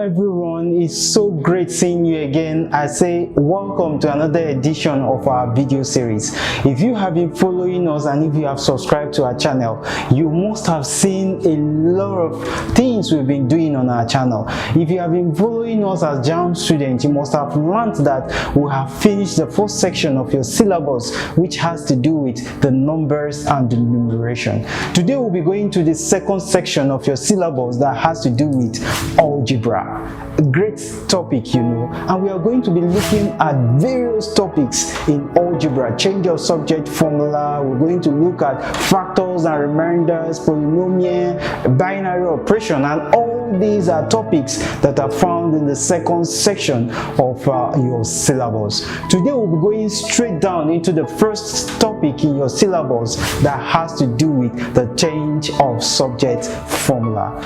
everyone, it's so great seeing you again. I say welcome to another edition of our video series. If you have been following us and if you have subscribed to our channel, you must have seen a lot of things we've been doing on our channel. If you have been following us as JAMB students, you must have learned that we have finished the first section of your syllabus, which has to do with the numbers and the numeration. Today we'll be going to the second section of your syllabus that has to do with algebra. A great topic, and we are going to be looking at various topics in algebra: change of subject formula. We're going to look at factors and remainders, polynomial, binary operation, and all these are topics that are found in the second section of your syllabus. Today we'll be going straight down into the first topic in your syllabus that has to do with the change of subject formula.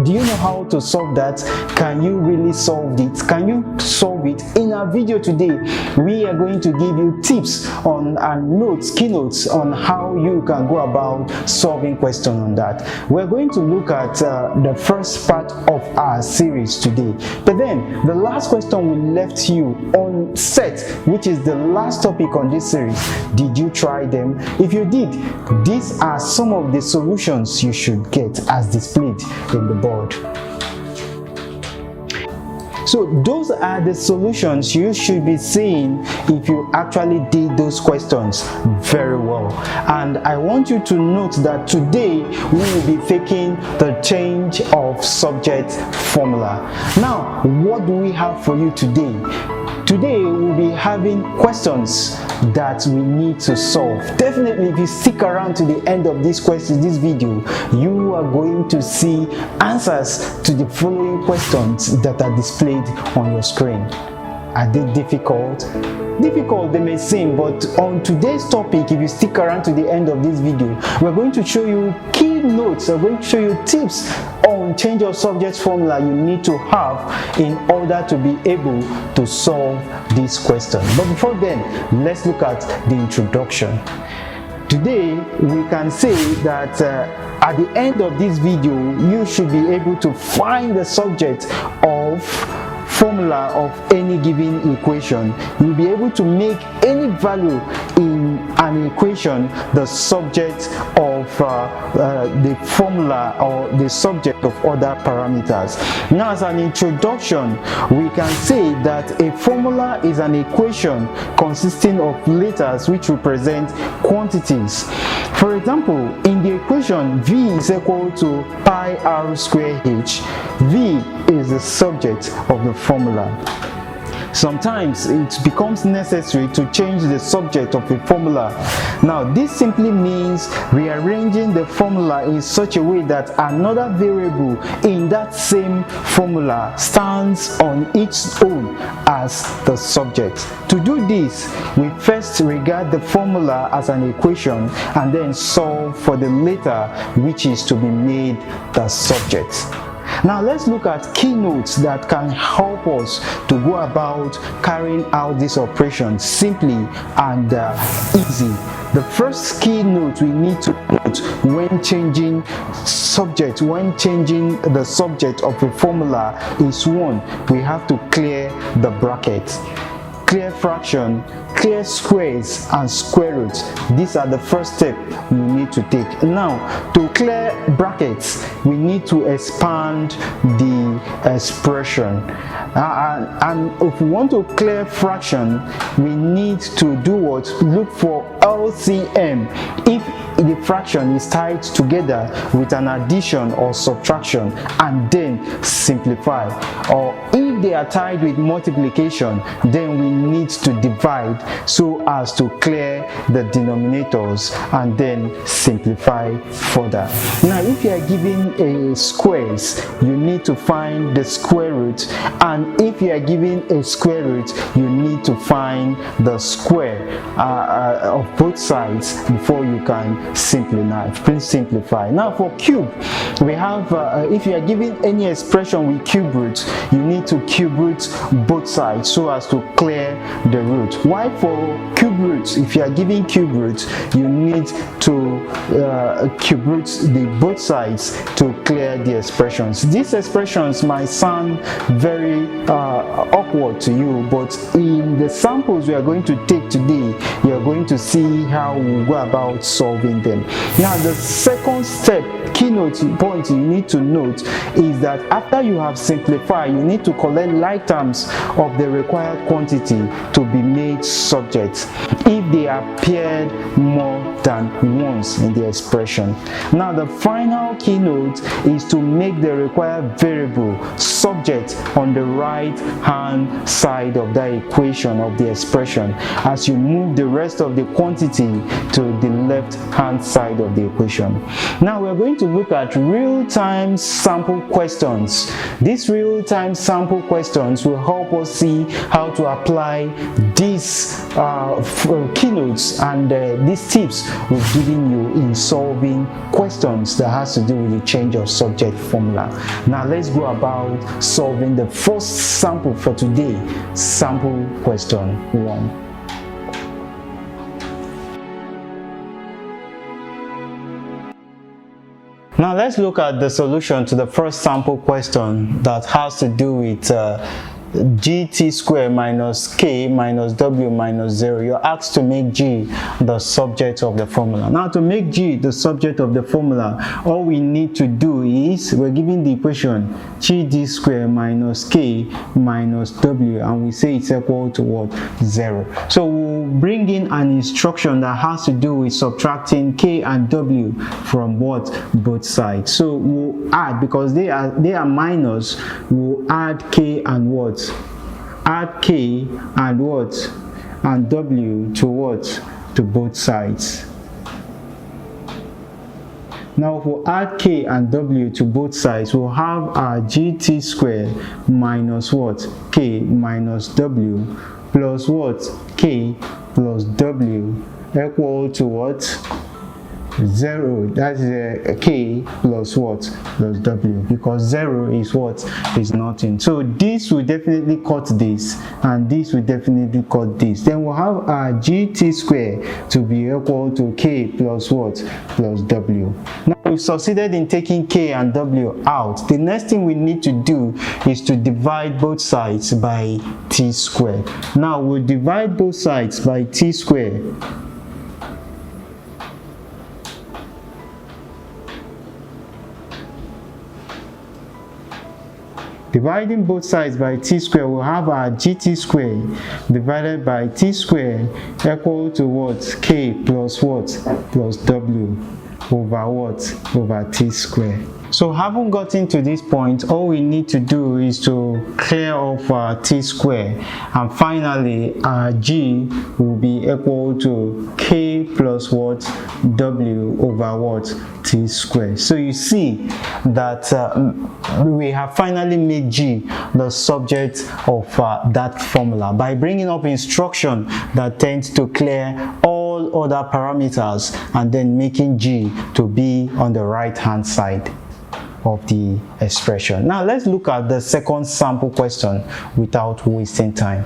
Do you know how to solve that? Can you really solve it? Can you solve it? In our video today, we are going to give you tips on and keynotes on how you can go about solving questions on that. We're going to look at the first part of our series today, but then the last question we left you on set, which is the last topic on this series: did you try them? If you did, these are some of the solutions you should get as displayed in the board. So those are the solutions you should be seeing if you actually did those questions very well. And I want you to note that today we will be taking the change of subject formula. Now, what do we have for you today? Today we'll be having questions that we need to solve. Definitely, if you stick around to the end of this video, you are going to see answers to the following questions that are displayed on your screen. Are they difficult? Difficult they may seem, but on today's topic, if you stick around to the end of this video, we're going to show you key notes. We're going to show you tips on change of subject formula you need to have in order to be able to solve this question. But before then, let's look at the introduction. Today we can say that at the end of this video, you should be able to find the subject of formula of any given equation. You'll be able to make any value in an equation the subject of the formula or the subject of other parameters. Now, as an introduction, we can say that a formula is an equation consisting of letters which represent quantities. For example, in the equation V is equal to pi r squared h, V is the subject of the formula. Sometimes it becomes necessary to change the subject of a formula. Now, this simply means rearranging the formula in such a way that another variable in that same formula stands on its own as the subject. To do this, we first regard the formula as an equation and then solve for the letter which is to be made the subject. Now let's look at keynotes that can help us to go about carrying out this operation simply and easy. The first keynote we need to note when changing the subject of a formula is: one, we have to clear the brackets. Clear fraction, clear squares, and square roots. These are the first step you need to take. Now, to clear brackets, we need to expand the expression. And if we want to clear fraction, we need to do what? Look for LCM. If the fraction is tied together with an addition or subtraction, and then simplify. Or if they are tied with multiplication, then we need to divide so as to clear the denominators and then simplify further. Now, if you are given a squares, you need to find the square root, and if you are given a square root, you need to find the square of both sides before you can simplify. Now, for cube, we have if you are given any expression with cube roots, you need to cube root both sides so as to clear the root. Why for cube roots? If you are giving cube roots, you need to cube root both sides to clear the expressions. These expressions might sound very awkward to you, but in the samples we are going to take today, you are going to see how we go about solving them. Now, the second step, keynote point you need to note is that after you have simplified, you need to collect like terms of the required quantity to be made subjects if they appeared more than once in the expression. Now, the final keynote is to make the required variable subject on the right hand side of the equation of the expression as you move the rest of the quantity to the left hand side of the equation. Now we're going to look at real-time sample questions. These real-time sample questions will help us see how to apply these keynotes and these tips we've given you in solving questions that has to do with the change of subject formula. Now let's go about solving the first sample for today, sample question 1. Now let's look at the solution to the first sample question that has to do with gt squared minus k minus w minus 0. You're asked to make g the subject of the formula. Now, to make g the subject of the formula, all we need to do is, we're given the equation gd squared minus k minus w, and we say it's equal to what? 0. So we'll bring in an instruction that has to do with subtracting k and w from what? Both sides. So we'll add, because they are minus, we'll add k and what? Add k and what? And w to what? To both sides. Now if we add k and w to both sides, we'll have our gt squared minus what? K minus w plus what? K plus w equal to what? 0. That's k plus what? Plus w, because 0 is what? Is nothing. So this will definitely cut this, and this will definitely cut this. Then we'll have our gt squared to be equal to k plus what? Plus w. Now we've succeeded in taking k and w out. The next thing we need to do is to divide both sides by t squared. Now we'll divide both sides by t squared. Dividing both sides by t squared, we'll have our gt squared divided by t squared equal to what? K plus what? Plus w over what? Over t squared. So having gotten to this point, all we need to do is to clear off our t squared, and finally our g will be equal to k plus what? W over what? T squared. So you see that we have finally made g the subject of that formula by bringing up instruction that tends to clear all other parameters and then making g to be on the right hand side of the expression. Now let's look at the second sample question without wasting time.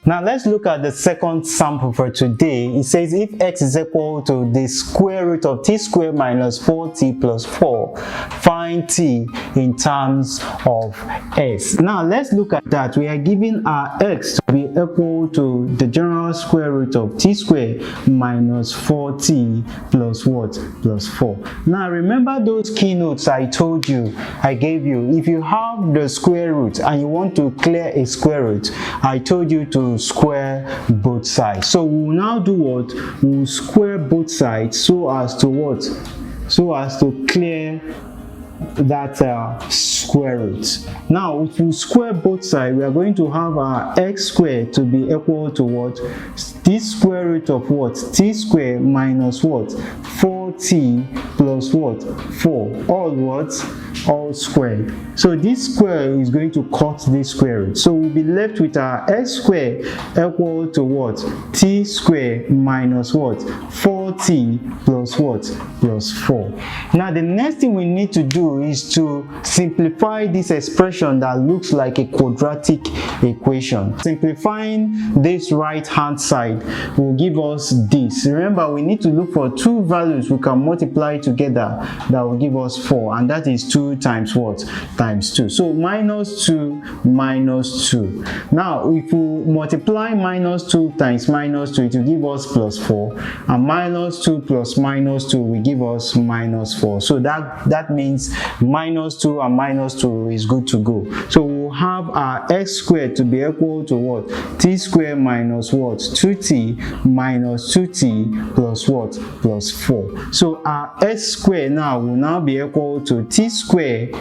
Now let's look at the second sample for today. It says if x is equal to the square root of t squared minus 4t plus 4, find t in terms of s. Now let's look at that. We are given our x to be equal to the general square root of t squared minus 4t plus what? Plus 4. Now remember those keynotes I told you, I gave you. If you have the square root and you want to clear a square root, I told you to square both sides. So we'll now do what? We'll square both sides so as to what? So as to clear that square root. Now if we square both sides, we are going to have our x squared to be equal to what? T square root of what? T squared minus what? 4t plus what? 4. All what? All squared. So this square is going to cut this square root. So we'll be left with our x squared equal to what? T squared minus what? 4t plus what? Plus 4. Now the next thing we need to do is to simplify this expression that looks like a quadratic equation. Simplifying this right hand side will give us this. Remember, we need to look for two values we can multiply together that will give us 4, and that is 2 times what? Times 2. So minus 2 minus 2. Now if we multiply minus 2 times minus 2, it will give us plus 4, and minus 2 plus minus 2 will give us minus 4. So that means minus 2 and minus 2 is good to go. So we'll have our x squared to be equal to what? T squared minus what? 2t minus 2t plus what? Plus 4. So our x squared now will now be equal to t squared,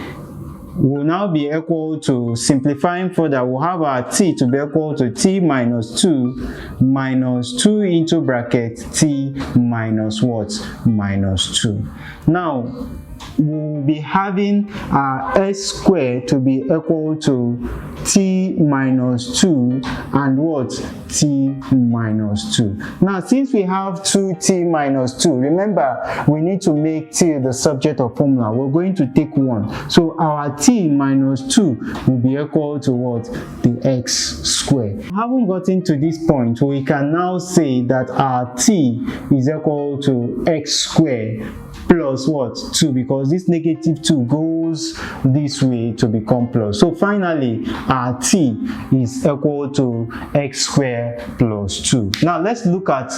will now be equal to, simplifying further, we'll have our t to be equal to t minus 2 minus 2 into bracket t minus what? Minus 2. Now we'll be having our x squared to be equal to t minus 2 and what? T minus 2. Now since we have 2t minus 2, remember we need to make t the subject of formula. We're going to take 1. So our t minus 2 will be equal to what? The x squared. Having gotten to this point, we can now say that our t is equal to x squared plus what? 2, because this negative 2 goes this way to become plus. So finally our t is equal to x squared plus 2. Now let's look at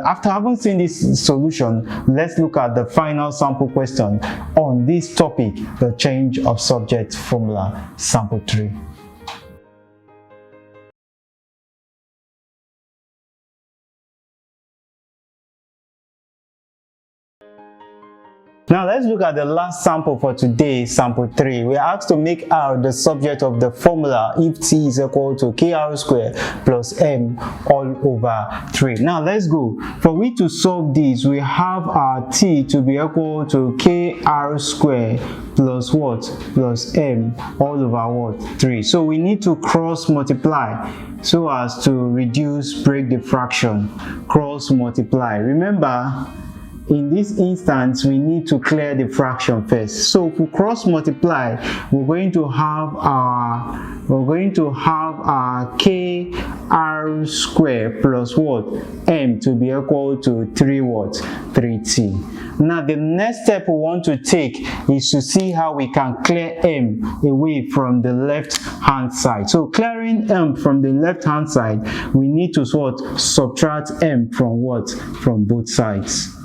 after having seen this solution, let's look at the final sample question on this topic, the change of subject formula, sample 3. Now let's look at the last sample for today, sample 3. We are asked to make r the subject of the formula if t is equal to kr squared plus m all over 3. Now let's go. For we to solve this, we have our t to be equal to kr squared plus what? Plus m all over what? 3. So we need to cross multiply so as to break the fraction. Cross multiply. Remember, in this instance we need to clear the fraction first. So if we cross multiply, we're going to have our kr squared plus what? M to be equal to 3 what? 3t. Now the next step we want to take is to see how we can clear m away from the left hand side. So clearing m from the left hand side, we need to subtract m from what? From both sides.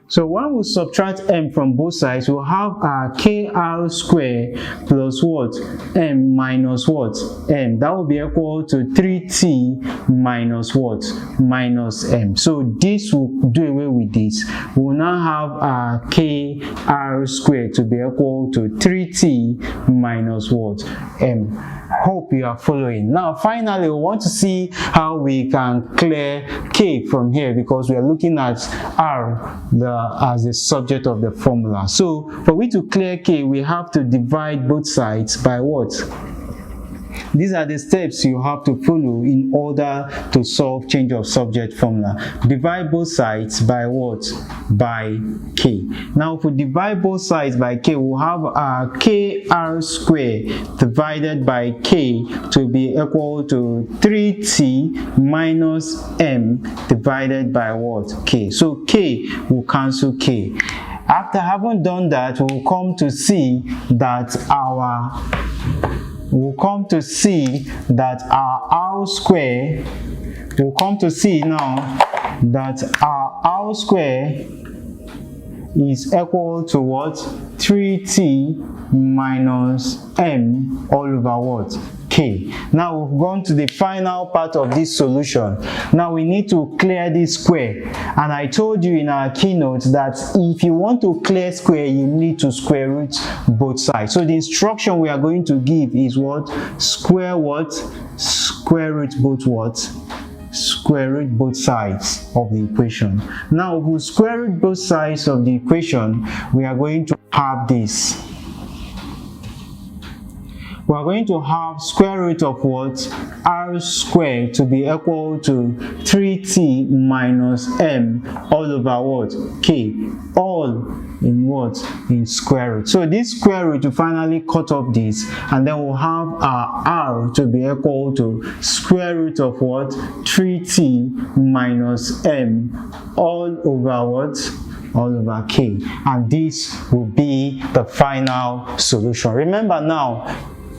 So when we subtract m from both sides, we'll have our kr squared plus what? M minus what? M. That will be equal to 3t minus what? Minus m. So this will do away with this. We'll now have our kr squared to be equal to 3t minus what? M. Hope you are following. Now finally we want to see how we can clear k from here, because we are looking at r as the subject of the formula. So for we to clear k, we have to divide both sides by what? These are the steps you have to follow in order to solve change of subject formula. Divide both sides by what? By k. Now if we divide both sides by k, we'll have our kr squared divided by k to be equal to 3t minus m divided by what? K. So k will cancel k. After having done that, we'll come to see that our r square, we'll come to see now that our r square is equal to what? 3t minus m all over what? k. Now we've gone to the final part of this solution. Now we need to clear this square, and I told you in our keynote that if you want to clear square, you need to square root both sides. So the instruction we are going to give is what? Square what? Square root both what? Square root both sides of the equation. Now if we square root both sides of the equation, we are going to have this. We are going to have square root of what? R squared to be equal to 3t minus m all over what? K. All in what? In square root. So this square root will finally cut off this, and then we'll have our r to be equal to square root of what? 3t minus m all over what? All over k. And this will be the final solution. Remember now,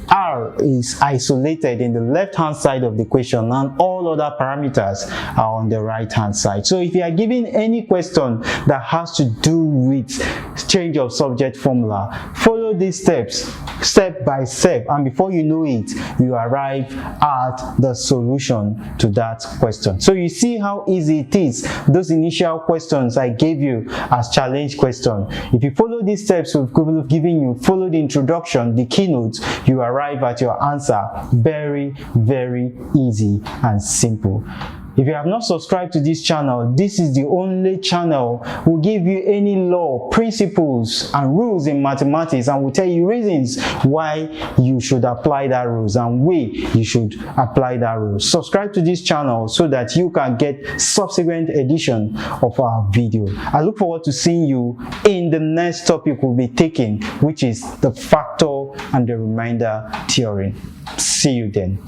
r is isolated in the left hand side of the equation, and all other parameters are on the right hand side. So if you are given any question that has to do with change of subject formula, follow these steps step by step, and before you know it, you arrive at the solution to that question. So you see how easy it is. Those initial questions I gave you as challenge question, if you follow these steps we've given you, follow the introduction, the keynote, you arrive at your answer. Very, very easy and simple. If you have not subscribed to this channel, this is the only channel will give you any law, principles and rules in mathematics, and will tell you reasons why you should apply that rules and way you should apply that rules. Subscribe to this channel so that you can get subsequent edition of our video. I look forward to seeing you in the next topic we'll be taking, which is the factor and the remainder theorem. See you then.